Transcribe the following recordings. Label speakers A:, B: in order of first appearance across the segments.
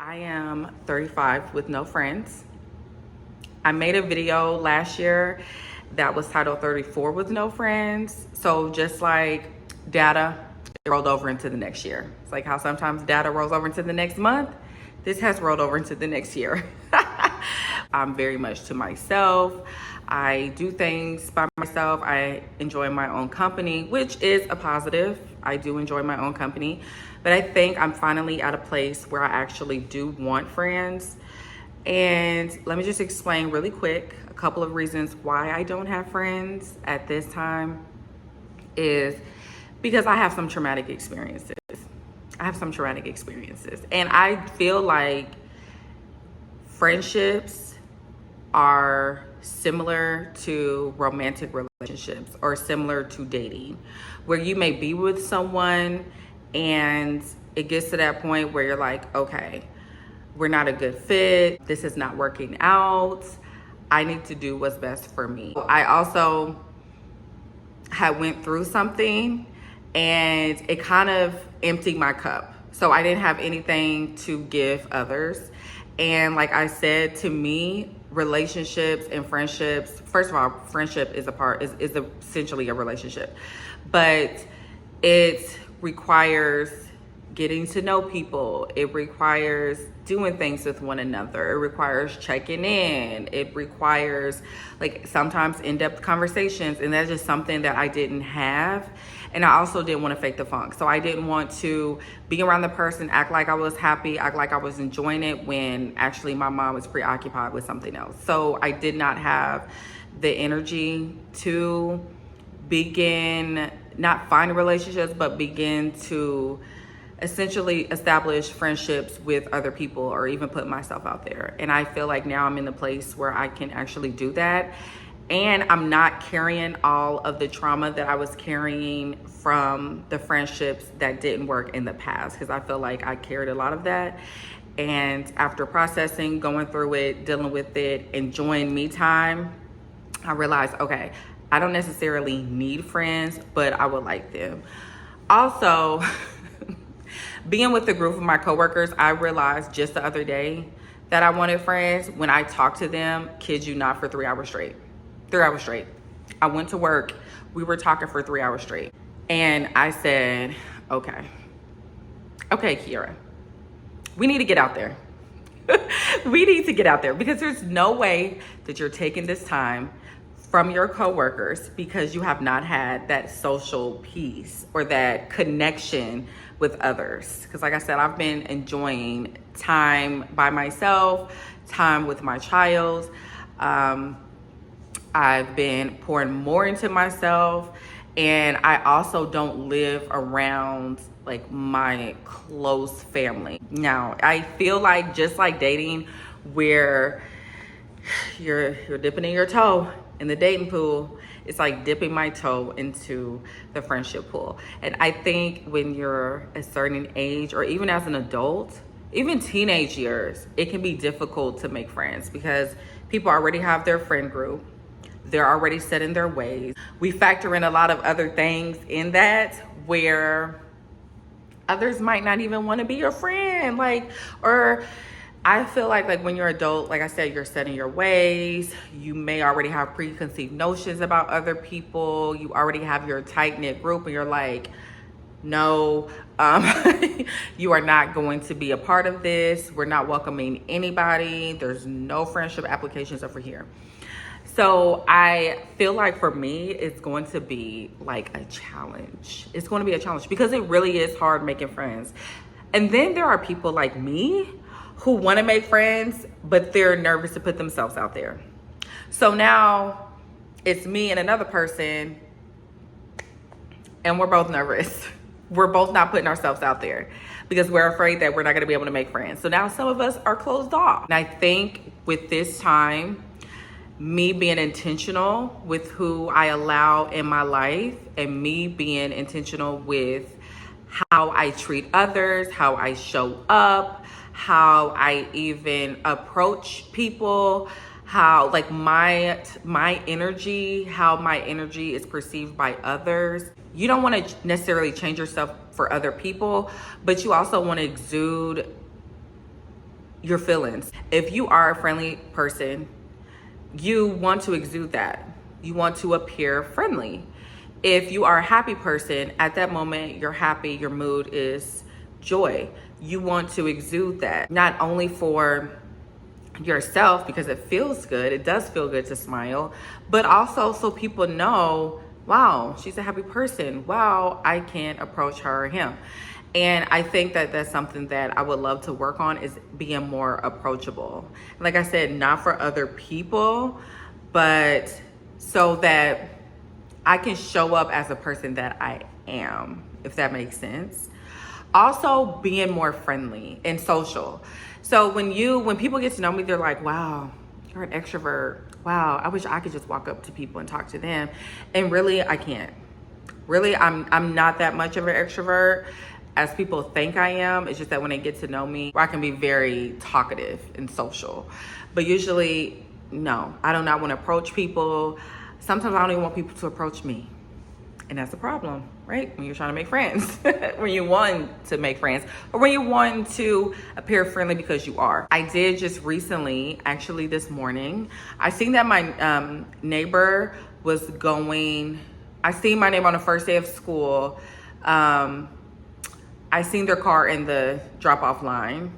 A: I am 35 with no friends. I made a video last year that was titled 34 with no friends. So just like data, it rolled over into the next year. It's like how sometimes data rolls over into the next month. This has rolled over into the next year. I'm very much to myself. I do things by myself. I enjoy my own company, which is a positive. I do enjoy my own company, but I think I'm finally at a place where I actually do want friends. And let me just explain really quick a couple of reasons why I don't have friends at this time is because I have some traumatic experiences. And I feel like friendships are similar to romantic relationships or similar to dating, where you may be with someone and it gets to that point where you're like, okay, we're not a good fit. This is not working out. I need to do what's best for me. I also had went through something and it kind of emptied my cup. So I didn't have anything to give others. And like I said, to me, relationships and friendships, first of all, friendship is essentially a relationship, but it requires getting to know people. It requires doing things with one another. It requires checking in. It requires like sometimes in-depth conversations. And that's just something that I didn't have. And I also didn't want to fake the funk. So I didn't want to be around the person, act like I was happy, act like I was enjoying it when actually my mom was preoccupied with something else. So I did not have the energy to begin, not find relationships, but begin to essentially establish friendships with other people or even put myself out there. And I feel like now I'm in the place where I can actually do that. And I'm not carrying all of the trauma that I was carrying from the friendships that didn't work in the past, because I feel like I carried a lot of that. And after processing, going through it, dealing with it, enjoying me time, I realized, okay, I don't necessarily need friends, but I would like them. Also, being with a group of my coworkers, I realized just the other day that I wanted friends when I talked to them, kid you not, for 3 hours straight. 3 hours straight. I went to work. We were talking for 3 hours straight. And I said, okay, Kiera, we need to get out there. We need to get out there because there's no way that you're taking this time from your coworkers because you have not had that social piece or that connection with others. Because like I said, I've been enjoying time by myself, time with my child. I've been pouring more into myself, and I also don't live around like my close family. Now, I feel like just like dating, where you're dipping in your toe in the dating pool, it's like dipping my toe into the friendship pool. And I think when you're a certain age, or even as an adult, even teenage years, it can be difficult to make friends because people already have their friend group. They're already set in their ways. We factor in a lot of other things in that where others might not even want to be your friend. Or I feel like when you're adult, like I said, you're set in your ways. You may already have preconceived notions about other people. You already have your tight-knit group and you're like, no, you are not going to be a part of this. We're not welcoming anybody. There's no friendship applications over here. So I feel like for me, it's going to be like a challenge. It's going to be a challenge because it really is hard making friends. And then there are people like me who want to make friends, but they're nervous to put themselves out there. So now it's me and another person, and we're both nervous. We're both not putting ourselves out there because we're afraid that we're not going to be able to make friends. So now some of us are closed off. And I think with this time, me being intentional with who I allow in my life and me being intentional with how I treat others, how I show up, how I even approach people, how like my energy, how my energy is perceived by others. You don't want to necessarily change yourself for other people, but you also want to exude your feelings. If you are a friendly person, you want to exude that. You want to appear friendly. If you are a happy person, at that moment, you're happy, your mood is joy. You want to exude that, not only for yourself because it feels good, it does feel good to smile, but also so people know, wow, she's a happy person. Wow, I can approach her or him. And I think that that's something that I would love to work on, is being more approachable. Like I said, not for other people, but so that I can show up as a person that I am, if that makes sense. Also, being more friendly and social. So when people get to know me, they're like, wow, you're an extrovert. Wow, I wish I could just walk up to people and talk to them. And really, I can't. Really, I'm not that much of an extrovert as people think I am. It's just that when they get to know me, I can be very talkative and social. But usually, no, I do not want to approach people. Sometimes I don't even want people to approach me. And that's a problem, right? When you're trying to make friends, when you want to make friends, or when you want to appear friendly because you are. I did just recently, actually this morning, I seen that my neighbor was going, I seen my neighbor on the first day of school. I seen their car in the drop-off line.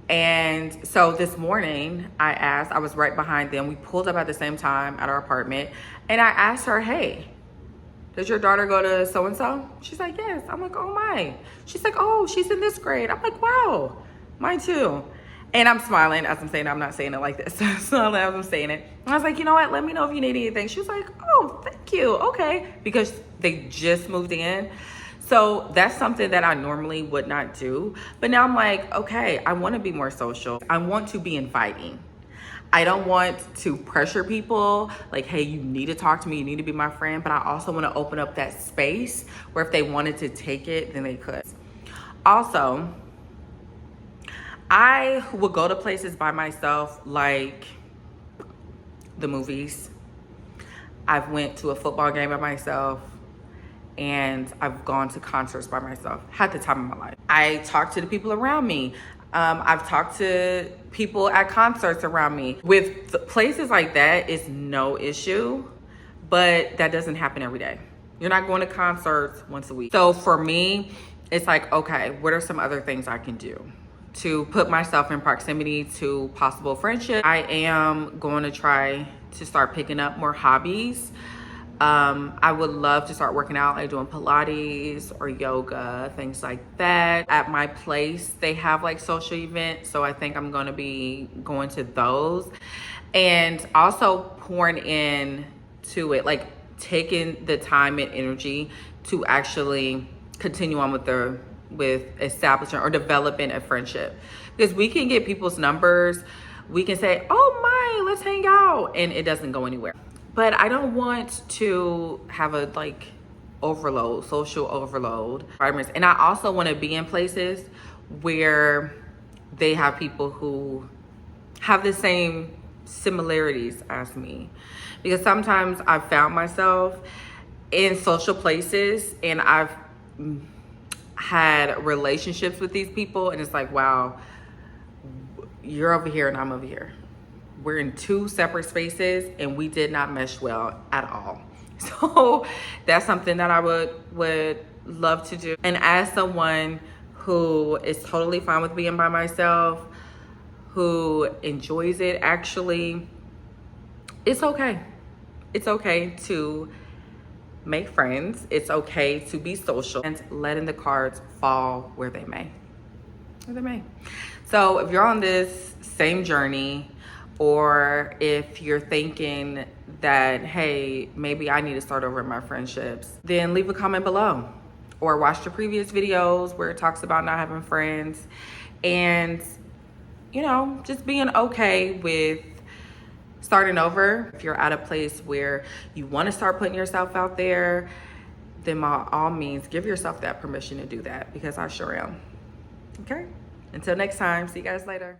A: And so this morning I was right behind them. We pulled up at the same time at our apartment, and I asked her, hey, does your daughter go to so-and-so? She's like, yes. I'm like, oh my. She's like, oh, she's in this grade. I'm like, wow, mine too. And I'm smiling as I'm saying it. I'm not saying it like this. Smiling as I'm saying it. And I was like, you know what? Let me know if you need anything. She was like, oh, thank you. Okay. Because they just moved in. So that's something that I normally would not do. But now I'm like, okay, I want to be more social. I want to be inviting. I don't want to pressure people like, hey, you need to talk to me, you need to be my friend, but I also want to open up that space where if they wanted to take it, then they could. Also, I would go to places by myself, like the movies. I've went to a football game by myself, and I've gone to concerts by myself. Had the time of my life. I talk to the people around me. I've talked to people at concerts around me. With places like that, it's no issue, but that doesn't happen every day. You're not going to concerts once a week. So for me, it's like, okay, what are some other things I can do to put myself in proximity to possible friendship? I am going to try to start picking up more hobbies. I would love to start working out, like doing Pilates or yoga, things like that. At my place, they have like social events, so I think I'm gonna be going to those. And also pouring in to it, like taking the time and energy to actually continue on with establishing or developing a friendship. Because we can get people's numbers, we can say, oh my, let's hang out, and it doesn't go anywhere. But I don't want to have a social overload environments. And I also want to be in places where they have people who have the same similarities as me. Because sometimes I've found myself in social places and I've had relationships with these people, and it's like, wow, you're over here and I'm over here. We're in two separate spaces and we did not mesh well at all. So that's something that I would love to do. And as someone who is totally fine with being by myself, who enjoys it, actually, it's okay. It's okay to make friends. It's okay to be social and letting the cards fall where they may. Where they may. So if you're on this same journey, or if you're thinking that, hey, maybe I need to start over in my friendships, then leave a comment below or watch the previous videos where it talks about not having friends and, you know, just being okay with starting over. If you're at a place where you want to start putting yourself out there, then by all means, give yourself that permission to do that, because I sure am. Okay? Until next time, see you guys later.